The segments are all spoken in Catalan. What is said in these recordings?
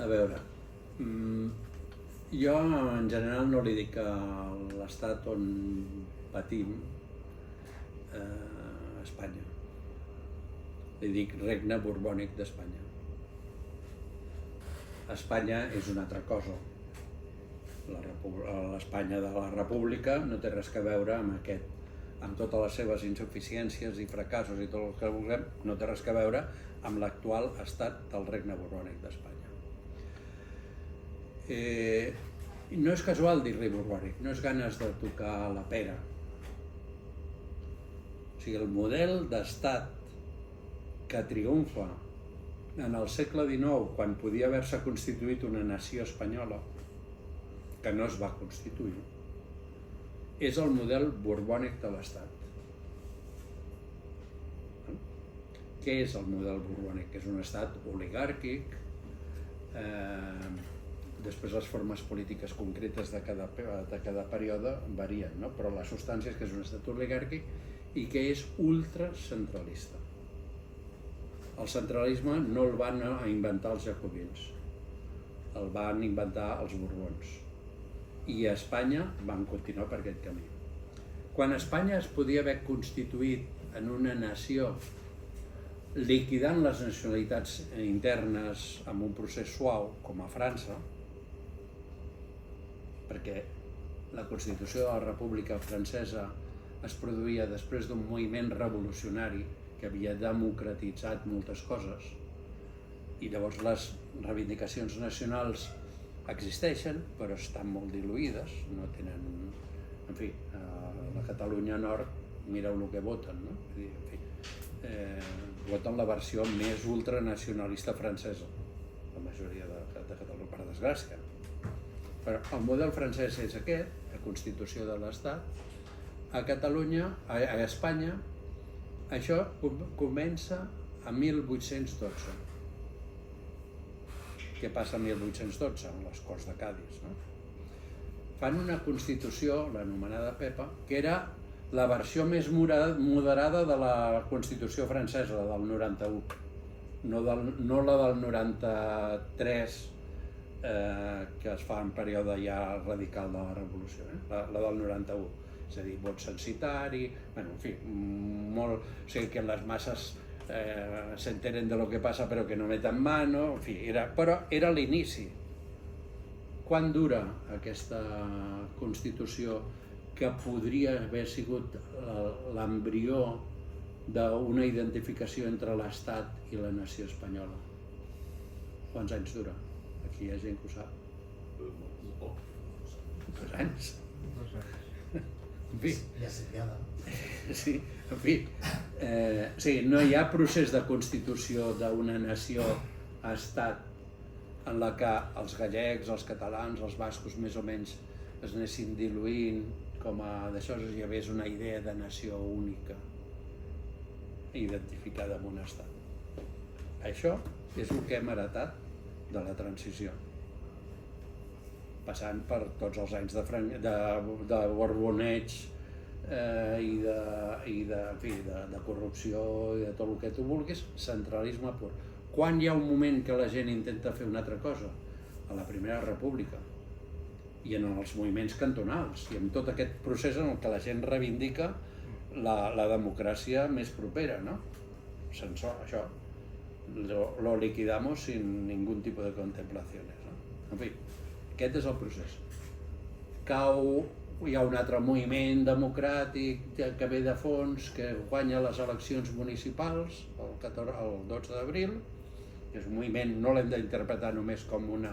A veure, jo en general no li dic a l'estat on patim Espanya. Li dic Regne Borbònic d'Espanya. Espanya és una altra cosa. L'Espanya de la República no té res a veure amb totes les seves insuficiències i fracassos i tot el que vulguem, no té res a veure amb l'actual estat del Regne Borbònic d'Espanya. No és casual dir-li borbònic, no és ganes de tocar la pera. O sigui, el model d'estat que triomfa en el segle XIX, quan podia haver-se constituït una nació espanyola, que no es va constituir, és el model borbònic de l'Estat. Què és el model borbònic? És un estat oligàrquic, després les formes polítiques concretes de cada període varien, no? Però la substància és que és un estat oligàrquic i que és ultracentralista. El centralisme no el van inventar els jacobins, el van inventar els borbons. I a Espanya van continuar per aquest camí. Quan Espanya es podia haver constituït en una nació liquidant les nacionalitats internes amb un procés suau, com a França, perquè la Constitució de la República Francesa es produïa després d'un moviment revolucionari que havia democratitzat moltes coses, i llavors les reivindicacions nacionals existeixen, però estan molt diluïdes, no tenen... En fi, a la Catalunya Nord, mireu el que voten, no? En fi, voten la versió més ultranacionalista francesa, la majoria de Catalunya, per desgràcia. Però el model francès és aquest, la Constitució de l'Estat. A Catalunya, a Espanya, això comença a 1812. Què passa a 1812? En les Corts de Cadis, no? Fan una Constitució, l'anomenada Pepa, que era la versió més moderada de la Constitució francesa, la del 91, no la del 93, que es fa en període ja radical de la Revolució, la del 91, és a dir, vot censitari, en fi, molt, o sigui, que les masses s'enteren de lo que passa però que no meten mano, en fi, però era l'inici. Quant dura aquesta Constitució que podria haver sigut l'embrió d'una identificació entre l'Estat i la nació espanyola? Quants anys dura? Aquí hi ha gent que ho sap. 2 anys. 2 anys. En fi. I assediada. Sí, en fi. Sí, no hi ha procés de constitució d'una nació-estat en la que els gallecs, els catalans, els bascos més o menys es anessin diluint, com a d'això hi hagués una idea de nació única identificada amb un estat. Això és el que hem heretat de la transició, passant per tots els anys de borboneig i de corrupció i de tot el que tu vulguis, centralisme pur. Quan hi ha un moment que la gent intenta fer una altra cosa? A la Primera República i en els moviments cantonals i en tot aquest procés en el que la gent reivindica la democràcia més propera, no? Sense això, lo liquidamos sin ningún tipo de contemplaciones, no? En fi, aquest és el procés. Hi ha un altre moviment democràtic que ve de fons, que guanya les eleccions municipals el 12 d'abril, que és un moviment, no l'hem d'interpretar només com una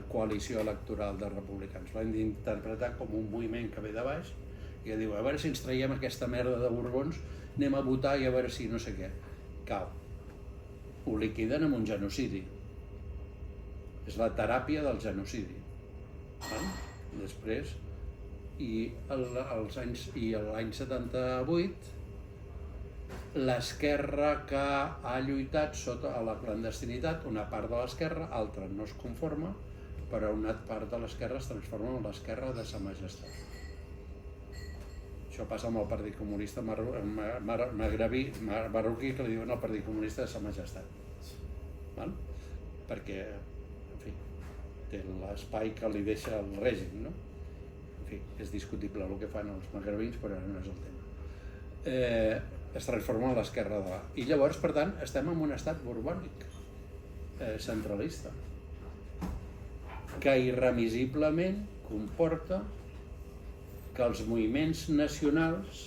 coalició electoral de republicans, l'hem d'interpretar com un moviment que ve de baix i que diu, a veure si ens traiem aquesta merda de Borbons, anem a votar i a veure si no sé què. Cau. Ho liquiden amb un genocidi. És la teràpia del genocidi. Després, l'any 78, l'esquerra que ha lluitat sota la clandestinitat, una part de l'esquerra, altra no es conforma, però una part de l'esquerra es transforma en l'esquerra de Sa Majestat. Això passa amb el Partit Comunista marroquí, que li diuen el Partit Comunista de Sa Majestat. Perquè en fi, té l'espai que li deixa el règim, no? En fi, és discutible el que fan els magrebins, però no és el tema. Es transforma en l'esquerra de la... I llavors, per tant, estem en un estat borbònic, centralista, que irremisiblement comporta que els moviments nacionals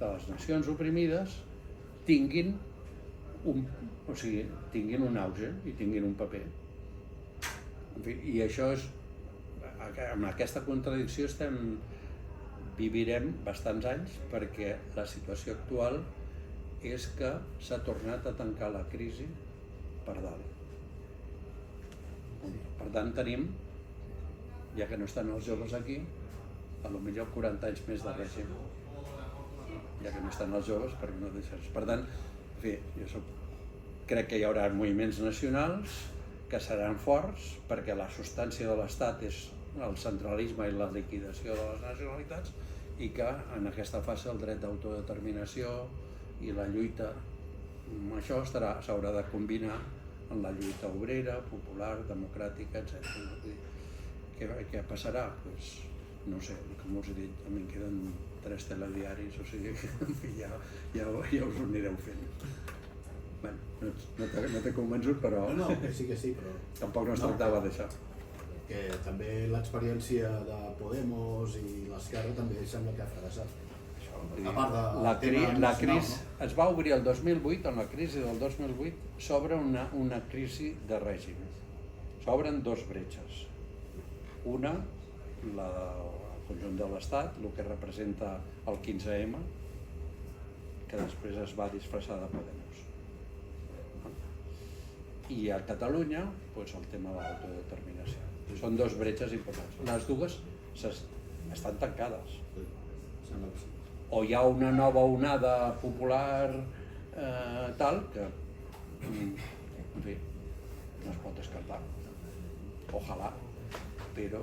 de les nacions oprimides tinguin un auge i tinguin un paper. En fi, i això és... Amb aquesta contradicció vivirem bastants anys, perquè la situació actual és que s'ha tornat a tancar la crisi per dalt. Per tant, tenim, ja que no estan els joves aquí, a lo millor 40 anys més de règim. Ja que no estan els joves, perquè no deixes... Per tant, en fi, crec que hi haurà moviments nacionals que seran forts, perquè la substància de l'Estat és el centralisme i la liquidació de les nacionalitats, i que en aquesta fase el dret d'autodeterminació i la lluita amb això s'haurà de combinar en la lluita obrera, popular, democràtica, etc. Què passarà? Pues, no sé, com us he dit, a mi em queden 3 telediaris, o sigui que ja us ho anireu fent. Bé, no t'he convençut, però... No, que sí, però... Tampoc no es tractava d'això. Que també l'experiència de Podemos i l'esquerra també sembla que ha fracassat. A part de la crisi es va obrir el 2008, en la crisi del 2008 s'obre una crisi de règim. S'obren 2 bretxes. Una, el conjunt de l'Estat, el que representa el 15M, que després es va disfressar de Podemos. I a Catalunya, el tema de l'autodeterminació. Són 2 bretxes importants. Les dues estan tancades. O hi ha una nova onada popular tal que, en fi, no es pot descartar. Ojalà, però